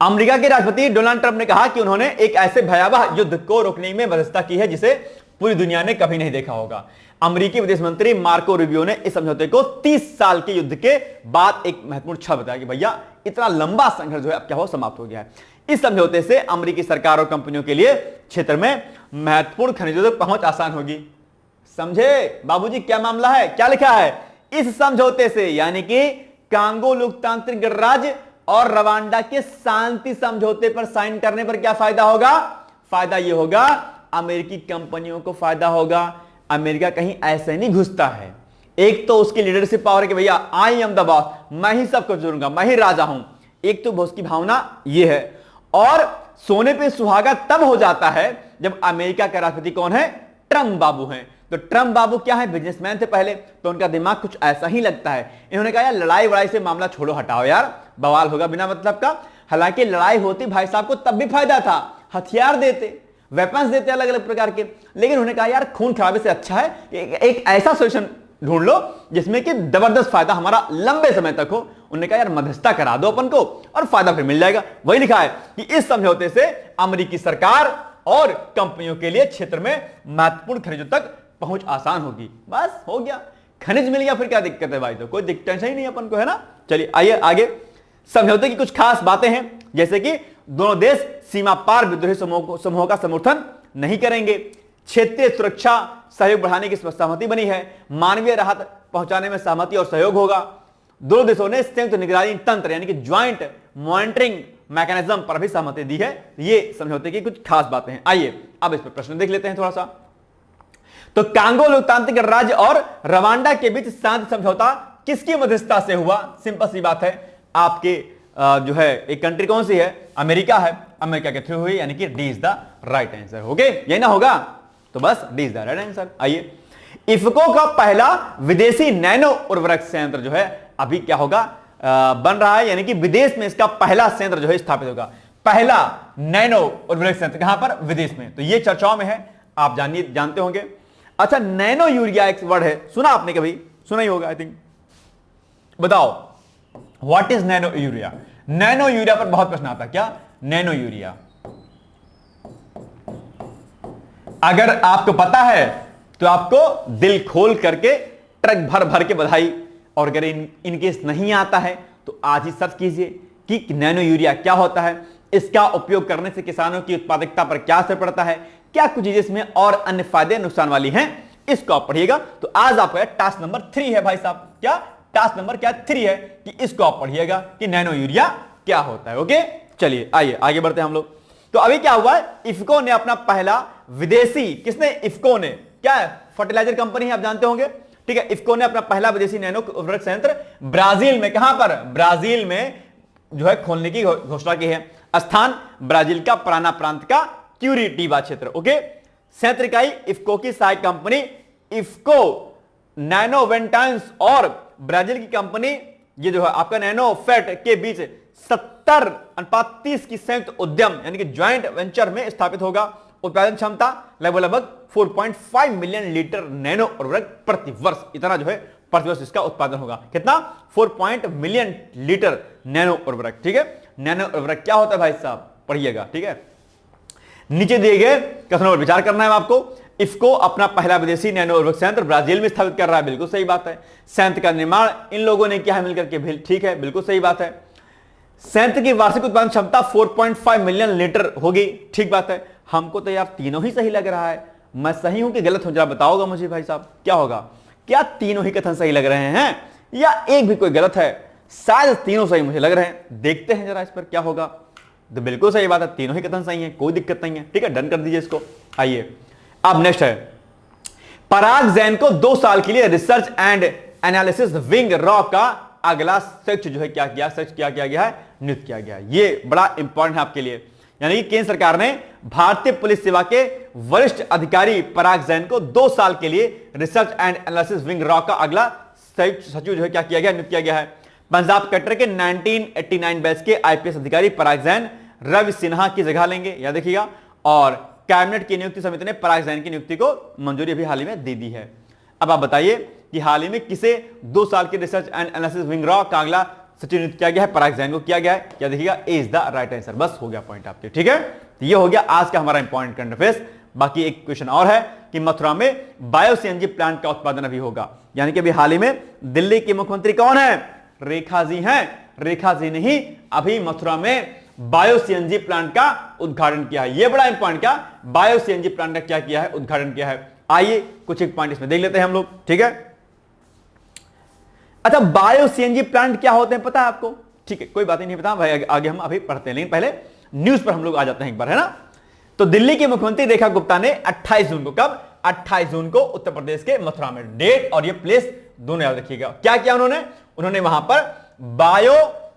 अमेरिका के राष्ट्रपति डोनाल्ड ट्रंप ने कहा कि उन्होंने एक ऐसे भयावह युद्ध को रोकने में मध्यस्थता की है जिसे पूरी दुनिया ने कभी नहीं देखा होगा। अमेरिकी विदेश मंत्री मार्को रूबियो ने इस समझौते को 30 साल के युद्ध के बाद एक महत्वपूर्ण क्षण बताया कि भैया इतना लंबा संघर्ष जो है अब क्या हो, समाप्त हो गया है। इस समझौते से अमेरिकी सरकार और कंपनियों के लिए क्षेत्र में महत्वपूर्ण खनिजों तक पहुंच आसान होगी। समझे बाबूजी क्या मामला है, क्या लिखा है इस समझौते से, यानी कि कांगो लोकतांत्रिक गणराज्य और रवांडा के शांति समझौते पर साइन करने पर क्या फायदा होगा। फायदा यह होगा अमेरिकी कंपनियों को फायदा होगा। अमेरिका कहीं ऐसे नहीं घुसता है। एक तो उसकी लीडरशिप पावर है कि भैया आई एम द बॉस, मैं ही सब कुछ करूंगा, मैं ही राजा हूं। एक तो बॉस की भावना यह है। और सोने पे सुहागा तब हो जाता है जब अमेरिका का राष्ट्रपति कौन है, ट्रंप बाबू हैं। तो ट्रंप बाबू क्या है, बिजनेसमैन थे पहले, तो उनका दिमाग कुछ ऐसा ही लगता है। इन्होंने कहा यार लड़ाई वड़ाई से मामला छोड़ो, हटाओ यार, बवाल होगा बिना मतलब का। हालांकि लड़ाई होती भाई साहब को तब भी फायदा था, हथियार देते, वेपन्स देते अलग अलग प्रकार के। लेकिन उन्होंने कहा यार खून खराबे से अच्छा है एक ऐसा सोल्यूशन ढूंढ लो जिसमें कि जबरदस्त फायदा हमारा लंबे समय तक हो। उन्होंने कहा यार मध्यस्थता करा दो अपन को और फायदा फिर मिल जाएगा। वही लिखा है कि इस समझौते से अमेरिकी सरकार और कंपनियों के लिए क्षेत्र में महत्वपूर्ण खनिजों तक पहुंच आसान होगी। बस हो गया, खनिज मिल गया, फिर क्या दिक्कत है भाई, तो कोई टेंशन ही नहीं अपन को, है ना। चलिए आइए आगे। समझौते की कुछ खास बातें हैं, जैसे कि दोनों देश सीमा पार विद्रोही समूहों का समर्थन नहीं करेंगे, क्षेत्रीय सुरक्षा सहयोग बढ़ाने की सहमति बनी है, मानवीय राहत पहुंचाने में सहमति और सहयोग होगा। दोनों देशों ने संयुक्त निगरानी तंत्र यानी कि ज्वाइंट मॉनिटरिंग मैकेनिज्म पर भी सहमति दी है। ये समझौते की कुछ खास बातें हैं। आइए अब इस पर प्रश्न देख लेते हैं थोड़ा सा। तो कांगो लोकतांत्रिक राज्य और रवांडा के बीच शांति समझौता किसकी मध्यस्थता से हुआ? सिंपल सी बात है, आपके जो है एक कंट्री कौन सी है? अमेरिका है। अमेरिका के थ्रू हुई, यानी कि D is the right answer. Okay, यही ना होगा? तो बस D is the right answer. आइए, इफको का पहला विदेशी नैनो उर्वरक संयंत्र जो है अभी क्या होगा, बन रहा है, यानी कि विदेश में इसका पहला संयंत्र जो है स्थापित होगा। पहला नैनो उर्वरक संयंत्र कहां पर? विदेश में। तो ये चर्चाओं में है, आप जानते होंगे। अच्छा, नैनो यूरिया एक वर्ड है, सुना आपने कभी? सुना ही होगा आई थिंक। बताओ what is nano urea? Nano urea पर बहुत प्रश्न आता है। क्या नैनो यूरिया? अगर आपको पता है तो आपको दिल खोल करके ट्रक भर भर के बधाई, और अगर इनकेस नहीं आता है तो आज ही सर्च कीजिए कि नैनो यूरिया क्या होता है, इसका उपयोग करने से किसानों की उत्पादकता पर क्या असर पड़ता है, क्या कुछ चीजें इसमें और अन्य फायदे नुकसान वाली हैं, इसको आप पढ़िएगा। तो आज आपका टास्क नंबर 3 है भाई साहब। क्या टास्क नंबर क्या 3 है कि इसको आप पढ़िएगा कि नैनो यूरिया क्या होता है। ओके, चलिए आइए आगे बढ़ते हैं हम लोग। तो अभी क्या हुआ है, इफको ने अपना पहला विदेशी, किसने? इफको ने। क्या है? फर्टिलाइजर कंपनी है, आप जानते होंगे। ठीक है, इफको ने अपना पहला विदेशी नैनो उर्वरक संयंत्र ब्राजील में, कहां पर? ब्राजील में जो है खोलने की घोषणा की है। स्थान ब्राजील का पराना प्रांत का क्यूरिटीबा क्षेत्र। ओके, संयंत्र इकाई इफको की सहायक कंपनी इफको नैनोवेंटाइंस और ब्राजील की कंपनी ये जो है आपका नैनोफेट के बीच 70:30 की संयुक्त उद्यम यानी कि ज्वाइंट वेंचर में स्थापित होगा। उत्पादन क्षमता लगभग 4.5 मिलियन लीटर नैनो उर्वरक प्रति वर्ष, इतना जो है प्रति वर्ष इसका उत्पादन होगा। कितना? 4 मिलियन लीटर नैनो उर्वरक। ठीक है, नैनो उर्वरक क्या होता है भाई साहब, पढ़िएगा। ठीक है, नीचे दिए गए कथनों पर विचार करना है आपको। इफको अपना पहला विदेशी नैनो उर्वरक संयंत्र ब्राजील में स्थापित कर रहा है, बिल्कुल सही बात है। संयंत्र का निर्माण इन लोगों ने किया है मिलकर के, ठीक है, बिल्कुल सही बात है। संयंत्र की वार्षिक उत्पादन क्षमता 4.5 मिलियन लीटर होगी, ठीक बात है। हमको तो यार तीनों ही सही लग रहा है। मैं सही हूं कि गलत हूं, जरा बताओगा मुझे भाई साहब, क्या होगा? क्या तीनों ही कथन सही लग रहे हैं या एक भी कोई गलत है? शायद तीनों सही मुझे लग रहे हैं, देखते हैं जरा इस पर क्या होगा। तो बिल्कुल सही बात है, तीनों ही कथन सही है, कोई दिक्कत नहीं है। ठीक है, डन कर दीजिए इसको। आइए अब नेक्स्ट है, पराग जैन को 2 साल के लिए research and analysis wing raw का अगला सचिव जो है क्या किया? सचिव क्या किया गया है? नियुक्त किया गया। ये बड़ा इंपॉर्टेंट है आपके लिए, यानी कि केंद्र सरकार ने भारतीय पुलिस सेवा के वरिष्ठ अधिकारी पराग जैन को 2 साल के लिए research and analysis wing raw का अगला सचिव जो है क्या किया गया? नियुक्त किया गया है। पंजाब कटर के 1989 बैच के आईपीएस अधिकारी पराग जैन रवि सिन्हा की जगह लेंगे, याद रखिएगा। और कैबिनेट की नियुक्ति समिति ने पराग जैन की नियुक्ति को मंजूरी अभी हाल ही में दे दी है। अब आप बताइए कि हाल ही में किसे 2 साल के research and analysis wing raw का अगला सचिव नियुक्त किया गया है? पराग जैन को किया गया है। क्या देखिएगा, ए इज द राइट आंसर। बस हो गया पॉइंट आपके। ठीक है, तो ये हो गया आज का हमारा इंपॉर्टेंट करंट अफेयर्स। बाकी एक क्वेश्चन और है कि मथुरा में बायो सीएनजी प्लांट का उत्पादन अभी होगा, यानी कि अभी हाल ही में दिल्ली के मुख्यमंत्री कौन है? रेखा जी हैं। रेखा जी ने ही अभी मथुरा में बायो सीएनजी प्लांट का उद्घाटन किया है। यह बड़ा इंपॉर्टेंट, क्या बायो सीएनजी प्लांट का क्या किया है? उद्घाटन किया है। आइए कुछ एक पॉइंट इसमें देख लेते हैं हम लोग। ठीक है, अच्छा बायो सीएनजी प्लांट क्या होते हैं पता है आपको? ठीक है, कोई बात नहीं पता भाई, आगे हम अभी पढ़ते हैं, लेकिन पहले न्यूज पर हम लोग आ जाते हैं एक बार, है ना। तो दिल्ली के मुख्यमंत्री रेखा गुप्ता ने 28 जून को, कब? 28 जून को उत्तर प्रदेश के मथुरा में, डेट और ये प्लेस दोनों याद रखिएगा। क्या किया उन्होंने वहां पर बायो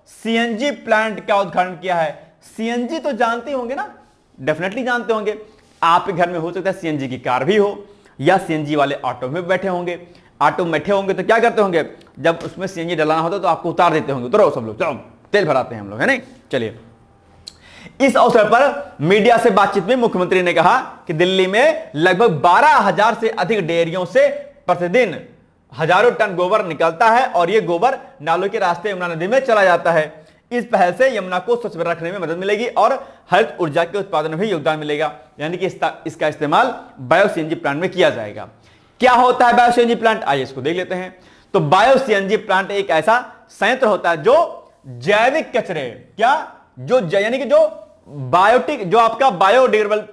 सीएनजी प्लांट का उद्घाटन किया है। सीएनजी तो जानते होंगे ना, डेफिनेटली जानते होंगे। आपके घर में हो सकता है सीएनजी की कार भी हो, या सीएनजी वाले ऑटो में बैठे होंगे। ऑटो में बैठे होंगे तो क्या करते होंगे, जब उसमें सीएनजी डलाना होता तो आपको उतार देते होंगे, उतरो सब लोग, चलो तेल भराते हैं हम लोग, है नहीं। चलिए, इस अवसर पर मीडिया से बातचीत में मुख्यमंत्री ने कहा कि दिल्ली में लगभग 12,000 से अधिक डेयरियों से प्रतिदिन हजारों टन गोबर निकलता है और यह गोबर नालों के रास्ते यमुना नदी में चला जाता है। इस पहल से यमुना को स्वच्छ रखने में मदद मिलेगी और हरित ऊर्जा के उत्पादन में भी योगदान मिलेगा, यानी कि इसका इस्तेमाल बायो सीएनजी प्लांट में किया जाएगा। क्या होता है बायो सीएनजी प्लांट, आइए इसको देख लेते हैं। तो बायो सीएनजी प्लांट एक ऐसा संयंत्र होता है जो जैविक कचरे, क्या जो यानी कि जो बायोटिक, जो आपका बायोडिग्रेडेबल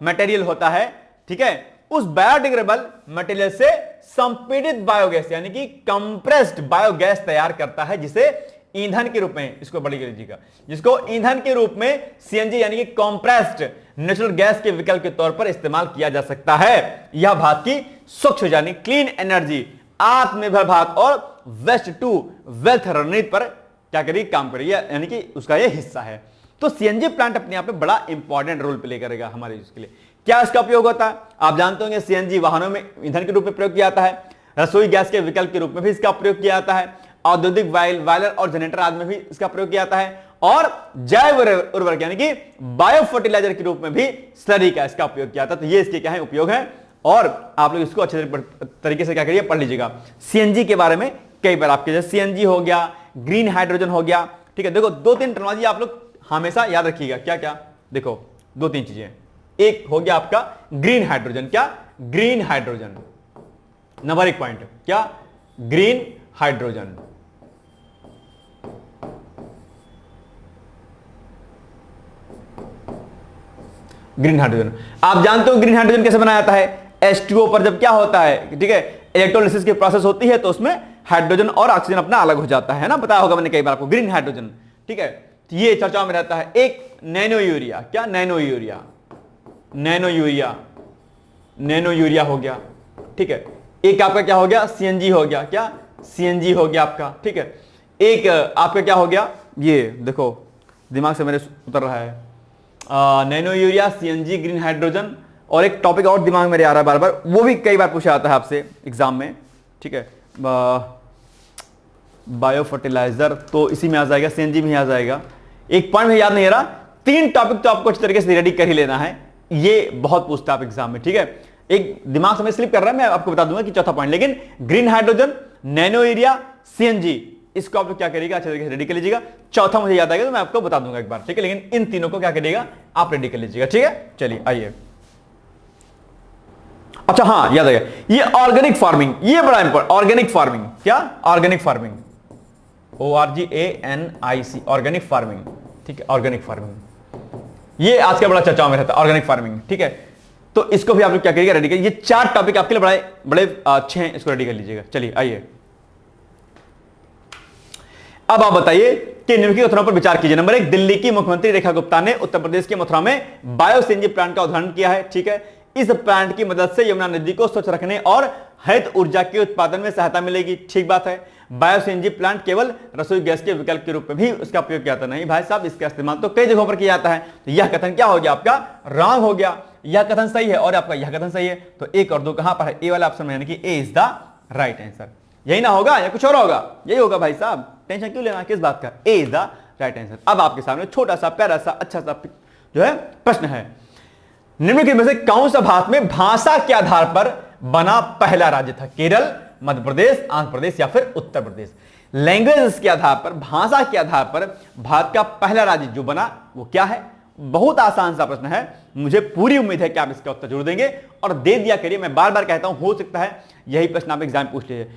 मटेरियल होता है, ठीक है, उस बायोडिग्रेडेबल मटेरियल से संपीड़ित बायोगैस यानी कि कंप्रेस्ड बायोगैस तैयार करता है, जिसे ईंधन के रूप में, इसको बड़ी कर लीजिएगा, जिसको ईंधन के रूप में सीएनजी यानी कि कॉम्प्रेस्ड नेचुरल गैस के विकल्प के तौर पर इस्तेमाल किया जा सकता है। यह भारत की स्वच्छ यानी क्लीन एनर्जी, आत्मनिर्भर भारत और वेस्ट टू वेल्थ रणनीति पर क्या करेगी, काम करेगी, यानी कि उसका यह हिस्सा है। तो सीएनजी प्लांट अपने आप में बड़ा इंपॉर्टेंट रोल प्ले करेगा हमारे इसके लिए। क्या इसका उपयोग होता है, आप जानते होंगे सीएनजी वाहनों में ईंधन के रूप में प्रयोग किया जाता है, रसोई गैस के विकल्प के रूप में भी इसका प्रयोग किया जाता है, औद्योगिक बॉयलर और जनरेटर आदि में भी इसका प्रयोग किया जाता है, और जैव उर्वरक यानी कि बायो फर्टिलाइजर के रूप में भी स्लरी का इसका उपयोग किया जाता है। तो ये इसके क्या है, उपयोग है, और आप लोग इसको अच्छे तरीके से क्या करिए, पढ़ लीजिएगा। सीएनजी के बारे में कई बार आपके, जैसे सीएनजी हो गया, ग्रीन हाइड्रोजन हो गया, ठीक है। देखो 2-3 टेक्नोलॉजी आप लोग हमेशा याद रखिएगा, क्या क्या, देखो 2-3 चीजें। एक हो गया आपका ग्रीन हाइड्रोजन, क्या, ग्रीन हाइड्रोजन, नंबर 1 पॉइंट, क्या, ग्रीन हाइड्रोजन। ग्रीन हाइड्रोजन आप जानते हो ग्रीन हाइड्रोजन कैसे बनाया जाता है, H2O पर जब क्या होता है, ठीक है, इलेक्ट्रोलिसिस की प्रोसेस होती है तो उसमें हाइड्रोजन और ऑक्सीजन अपना अलग हो जाता है ना, बताया होगा मैंने कई बार आपको, ग्रीन हाइड्रोजन, ठीक है। तो ये चर्चा में रहता है। एक नैनो यूरिया, क्या, nano urea, nano urea, nano urea हो गया, ठीक है। एक आपका क्या हो गया, सीएनजी हो गया, क्या, सीएनजी हो गया आपका, ठीक है। एक आपका क्या हो गया, ये देखो दिमाग से मेरे उतर रहा है, nano urea, CNG, green hydrogen, और एक टॉपिक और दिमाग में आ रहा है बार बार, वो भी कई बार पूछा जाता है आपसे एग्जाम में, ठीक है, बायो फर्टिलाइजर, तो इसी में आ जाएगा, सीएनजी में आ जाएगा। एक पॉइंट में याद नहीं आ रहा, 3 टॉपिक तो आपको अच्छी तरीके से रेडी कर ही लेना है, ये बहुत पूछता है आप एग्जाम में, ठीक है। एक दिमाग से मैं स्लिप कर रहा है, मैं आपको बता दूंगा कि चौथा पॉइंट, लेकिन green hydrogen, nano urea, CNG, इसको आप लोग क्या करिएगा, अच्छे तरीके से रेडी कर लीजिएगा। चौथा मुझे याद आएगा तो मैं आपको बता दूंगा एक बार, ठीक है, लेकिन इन तीनों को क्या करिएगा, आप रेडी कर लीजिएगा, ठीक है। चलिए आइए, अच्छा हाँ याद आ गया, ये ऑर्गेनिक फार्मिंग, ये बड़ा इंपॉर्टेंट, ऑर्गेनिक फार्मिंग, क्या, organic farming, ORGANIC, organic farming, ठीक है, ऑर्गेनिक फार्मिंग, ये आज का बड़ा चर्चाओं में रहता है, ऑर्गेनिक फार्मिंग, ठीक है। तो इसको भी आप लोग क्या करिएगा, रेडी करिए। ये 4 टॉपिक आपके लिए बड़े बड़े अच्छे हैं, इसको रेडी कर लीजिएगा। चलिए आइए, अब आप बताइए कि निम्नलिखित कथनों पर विचार कीजिए। नंबर 1, दिल्ली की मुख्यमंत्री रेखा गुप्ता ने उत्तर प्रदेश के मथुरा में बायो सीएनजी प्लांट का उद्घाटन किया है, ठीक है। इस प्लांट की मदद से यमुना नदी को स्वच्छ रखने और हरित ऊर्जा के उत्पादन में सहायता मिलेगी, ठीक बात है। बायो सीएनजी प्लांट केवल रसोई गैस के विकल्प के रूप में भी उसका उपयोग किया जाता नहीं भाई साहब, इसका इस्तेमाल तो कई जगहों पर किया जाता है। तो यह कथन क्या हो गया, आपका रॉन्ग हो गया, यह कथन सही है और आपका यह कथन सही है। तो 1 और 2 कहां पर है, ए वाला ऑप्शन में, यानी कि ए इज द राइट आंसर। यही ना होगा या कुछ और होगा, यही होगा भाई साहब, टेंशन क्यों लेना किस बात का, ए इज द राइट आंसर। अब आपके सामने छोटा सा प्यारा सा अच्छा सा जो है प्रश्न है, निम्नलिखित में से कौन सा भारत में भाषा के आधार पर बना पहला राज्य था, केरल, मध्य प्रदेश, आंध्र प्रदेश या फिर उत्तर प्रदेश। लैंग्वेज के आधार पर, भाषा के आधार पर भारत का पहला राज्य जो बना वो क्या है, बहुत आसान सा प्रश्न है, मुझे पूरी उम्मीद है कि आप इसका उत्तर जरूर देंगे और दे दिया करिए। मैं बार बार कहता हूं, हो सकता है यही प्रश्न आप एग्जाम पूछ लीजिए।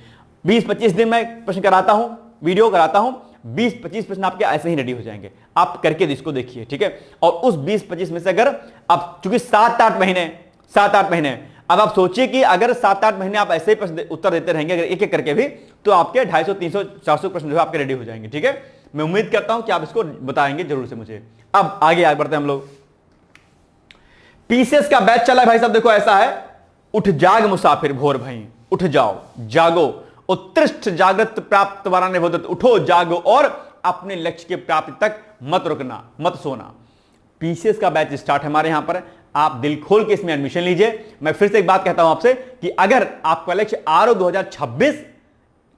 20-25 दिन में प्रश्न कराता हूं, वीडियो कराता हूं, 20-25 प्रश्न आपके ऐसे ही रेडी हो जाएंगे, आप करके इसको देखिए, ठीक है। और उस 20-25 में से अगर आप, चूंकि 7-8 महीने, अब आप सोचिए कि अगर 7-8 महीने आप ऐसे ही प्रश्न उत्तर देते रहेंगे, अगर एक एक करके भी, तो आपके 250, 300, 400 प्रश्न जो है आपके रेडी हो जाएंगे, ठीक है। मैं उम्मीद करता हूं कि आप इसको बताएंगे जरूर से मुझे। अब आगे बढ़ते हैं हम लोग। पीसीएस का बैच चला है भाई साहब, देखो ऐसा है, उठ जाग मुसाफिर भोर भई, उठ जाओ जागो, उत्कृष्ट जागृत प्राप्त वराने भोदत, उठो जागो और अपने लक्ष्य की प्राप्ति तक मत रुकना, मत सोना। पीसीएस का बैच स्टार्ट है हमारे यहां पर, आप दिल खोल के इसमें एडमिशन लीजिए। मैं फिर से एक बात कहता हूं आपसे कि अगर आपका लक्ष्य आरओ 2026,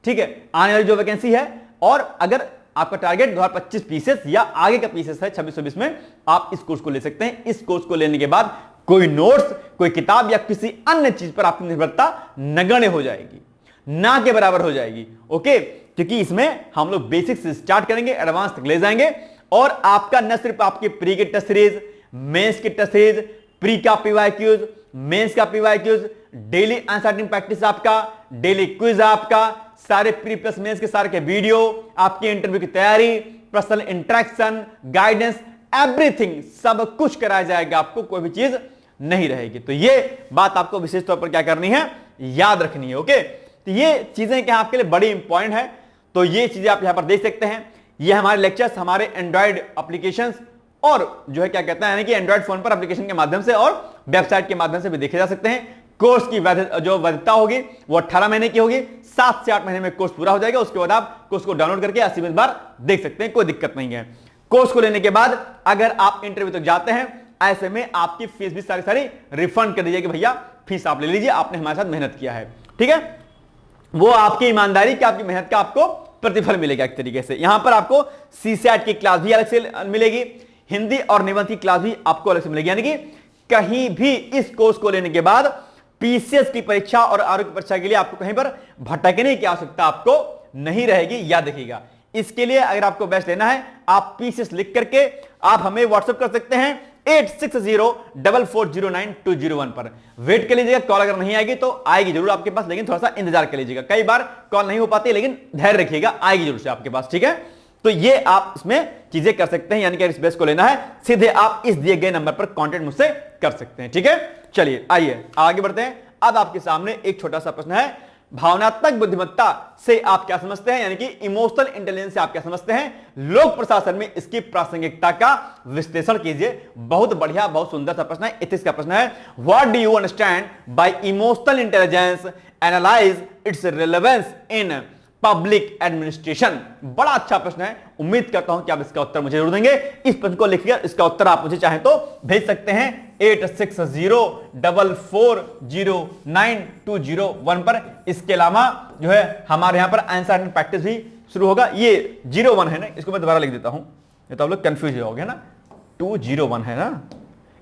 ठीक है, आने वाली जो वैकेंसी है, और अगर आपका टारगेट 2025 पीसीएस या आगे का पीसीएस है 26-26 में, आप इस कोर्स को ले सकते हैं। इस कोर्स को लेने के बाद कोई नोट्स, कोई किताब या किसी अन्य चीज पर आपकी निर्भरता नगण्य हो जाएगी, ना के बराबर हो जाएगी, ओके। क्योंकि इसमें हम लोग बेसिक से स्टार्ट करेंगे, एडवांस तक ले जाएंगे, और आपका न सिर्फ आपकी प्री की टेस्ट सीरीज, मेंस की टेस्ट सीरीज, प्री का पीवाईक्यूज, मेंस का पीवाईक्यूज, डेली आंसर प्रैक्टिस आपका, डेली क्विज आपका, सारे प्री प्लस मेंस के सारे के वीडियो, आपकी इंटरव्यू की तैयारी, पर्सनल इंटरेक्शन, गाइडेंस, एवरीथिंग, सब कुछ कराया जाएगा, आपको कोई भी चीज नहीं रहेगी। तो ये बात आपको विशेष तौर पर क्या करनी है, याद रखनी है, ओके। तो ये चीजें क्या आपके लिए बड़ी इंपॉर्टेंट है, तो ये चीजें आप यहां पर देख सकते हैं। ये हमारे लेक्चर्स हमारे एंड्रॉइड एप्लीकेशंस और जो है क्या कहते हैं यानी कि एंड्रॉइड फोन पर एप्लीकेशन के माध्यम से और वेबसाइट के माध्यम से भी देखे जा सकते हैं। कोर्स की जो वैधता होगी वो 18 महीने की होगी। 7 से 8 महीने में कोर्स पूरा हो जाएगा। उसके बाद आप कोर्स को डाउनलोड करके 80 बार देख सकते हैं, कोई दिक्कत नहीं है। कोर्स को लेने के बाद अगर आप इंटरव्यू तक जाते हैं, ऐसे में आपकी फीस भी सारी रिफंड कर दी जाएगी। भैया फीस आप ले लीजिए, आपने हमारे साथ मेहनत किया है, ठीक है। वो आपकी ईमानदारी की, आपकी मेहनत का आपको प्रतिफल मिलेगा एक तरीके से। यहां पर आपको सीसैट की क्लास भी अलग से मिलेगी, हिंदी और निबंध की क्लास भी आपको अलग से मिलेगी। यानी कि कहीं भी इस कोर्स को लेने के बाद पीसीएस की परीक्षा और आरोग्य परीक्षा के लिए आपको कहीं पर भटकने की आवश्यकता आपको नहीं रहेगी, याद रखिएगा। इसके लिए अगर आपको बैच लेना है, आप पीसीएस लिख करके आप हमें व्हाट्सएप कर सकते हैं 8604409201 पर। वेट कर लीजिएगा, कॉल अगर नहीं आएगी तो आएगी जरूर आपके पास, लेकिन थोड़ा सा इंतजार कर लीजिएगा। कई बार कॉल नहीं हो पाती, लेकिन धैर्य रखिएगा, आएगी जरूर से आपके पास, ठीक है। तो ये आप इसमें चीजें कर सकते हैं, यानी कि इस बैच को लेना है सीधे आप इस दिए गए नंबर पर कांटेक्ट मुझसे कर सकते हैं, ठीक है। चलिए आइए आगे बढ़ते हैं। अब आपके सामने एक छोटा सा प्रश्न है, भावनात्मक बुद्धिमत्ता से आप क्या समझते हैं, यानी कि इमोशनल इंटेलिजेंस से आप क्या समझते हैं। लोक प्रशासन में इसकी प्रासंगिकता का विश्लेषण कीजिए। बहुत बढ़िया, बहुत सुंदर सा प्रश्न है। एथिक्स का प्रश्न है, what do you understand by emotional intelligence, analyse it's relevance in public administration. बड़ा अच्छा प्रश्न है, उम्मीद करता हूं कि आप इसका उत्तर मुझे जरूर देंगे। इस प्रश्न को लिखकर इसका उत्तर आप मुझे चाहें तो भेज सकते हैं 8604409201 पर। इसके अलावा जो है हमारे यहां पर आंसर एंड प्रैक्टिस भी शुरू होगा। ये 01 है ना, इसको मैं दोबारा लिख देता हूं, ये तो आप लोग कंफ्यूज हो गए ना। 201 है ना,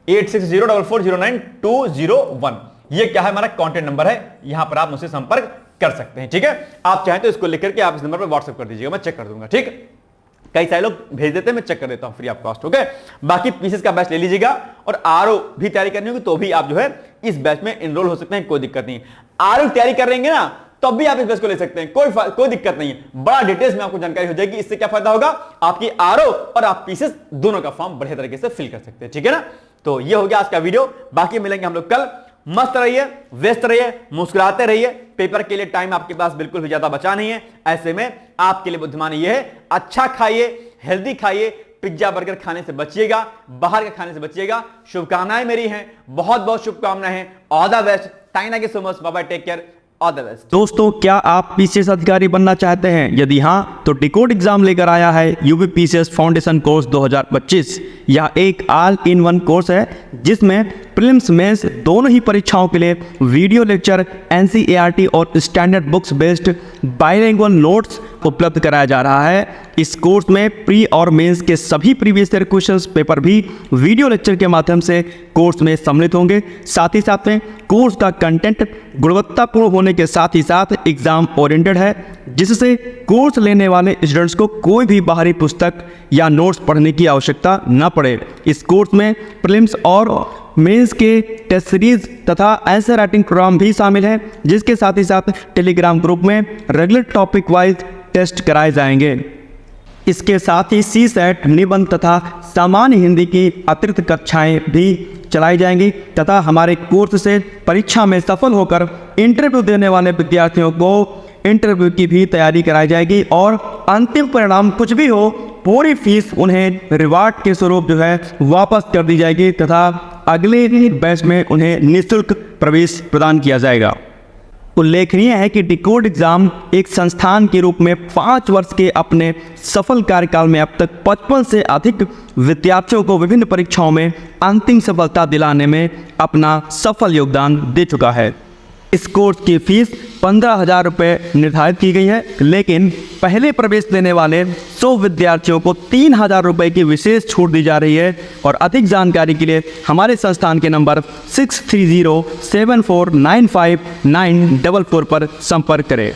8604409201 ये क्या है, हमारा कॉन्टेक्ट नंबर है। यहां पर आप मुझसे संपर्क कर सकते हैं, ठीक है। आप चाहें तो इसको लिख करके आप इस नंबर पर व्हाट्सएप कर दीजिएगा, मैं चेक कर दूंगा, ठीक। कई सारे लोग भेज देते हैं, मैं चेक कर देता हूं फ्री ऑफ कॉस्ट, ओके। बाकी पीसीएस का बैच ले लीजिएगा, और आरओ भी तैयारी करनी होगी तो भी आप जो है इस बैच में एनरोल हो सकते हैं, कोई दिक्कत नहीं। आरओ तैयारी कर रहेंगे ना, तब भी आप इस बैच को ले सकते हैं, कोई दिक्कत नहीं है। बड़ा डिटेल्स में आपको जानकारी हो जाएगी। इससे क्या फायदा होगा, आपकी आरओ और आप पीसीएस दोनों का फॉर्म बढ़िया तरीके से फिल कर सकते हैं, ठीक है ना। तो ये हो गया आज का वीडियो। बाकी मिलेंगे हम लोग कल। मस्त रहिए, व्यस्त रहिए, मुस्कुराते रहिए। पेपर के लिए टाइम आपके पास बिल्कुल भी ज्यादा बचा नहीं है। ऐसे में आपके लिए बुद्धिमानी यह है, अच्छा खाइए, हेल्दी खाइए, पिज्जा बर्गर खाने से बचिएगा, बाहर के खाने से बचिएगा। शुभकामनाएं मेरी हैं, बहुत बहुत शुभकामनाएं हैं। All the best, thank you so much, bye bye, take care, all the best. दोस्तों, क्या आप पीसीएस अधिकारी बनना चाहते हैं? यदि हाँ, तो डिकोड एग्जाम लेकर आया है यूपी पीसीएस फाउंडेशन कोर्स 2025। यह एक ऑल इन वन कोर्स है जिसमें प्रीलिम्स मेंस दोनों ही परीक्षाओं के लिए वीडियो लेक्चर, एनसीईआरटी और standard books based bilingual notes उपलब्ध कराया जा रहा है। इस कोर्स में प्री और मेंस के सभी प्रीवियस ईयर क्वेश्चंस पेपर भी वीडियो लेक्चर के माध्यम से कोर्स में सम्मिलित होंगे। साथ ही साथ में कोर्स का कंटेंट गुणवत्तापूर्ण होने के साथ ही साथ एग्जाम ओरिएंटेड है, जिससे कोर्स लेने वाले स्टूडेंट्स को कोई भी बाहरी पुस्तक या नोट्स पढ़ने की आवश्यकता न पड़े। इस कोर्स में प्रीलिम्स और मेंस के टेस्ट सीरीज तथा आंसर राइटिंग प्रोग्राम भी शामिल है, जिसके साथ ही साथ टेलीग्राम ग्रुप में रेगुलर टॉपिक वाइज टेस्ट कराए जाएंगे। इसके साथ ही सीसैट, निबंध तथा सामान्य हिंदी की अतिरिक्त कक्षाएं भी चलाई जाएंगी तथा हमारे कोर्स से परीक्षा में सफल होकर इंटरव्यू देने वाले विद्यार्थियों को इंटरव्यू की भी तैयारी कराई जाएगी, और अंतिम परिणाम कुछ भी हो, पूरी फीस उन्हें रिवार्ड के स्वरूप जो है वापस कर दी जाएगी तथा अगले बैच में उन्हें निःशुल्क प्रवेश प्रदान किया जाएगा। उल्लेखनीय है कि डिकोड एग्जाम एक संस्थान के रूप में 5 वर्ष के अपने सफल कार्यकाल में अब तक 55 से अधिक विद्यार्थियों को विभिन्न परीक्षाओं में अंतिम सफलता दिलाने में अपना सफल योगदान दे चुका है। इस कोर्स की फीस 15,000 रुपये निर्धारित की गई है, लेकिन पहले प्रवेश लेने वाले 100 विद्यार्थियों को 3,000 रुपये की विशेष छूट दी जा रही है। और अधिक जानकारी के लिए हमारे संस्थान के नंबर 6307495944 पर संपर्क करें।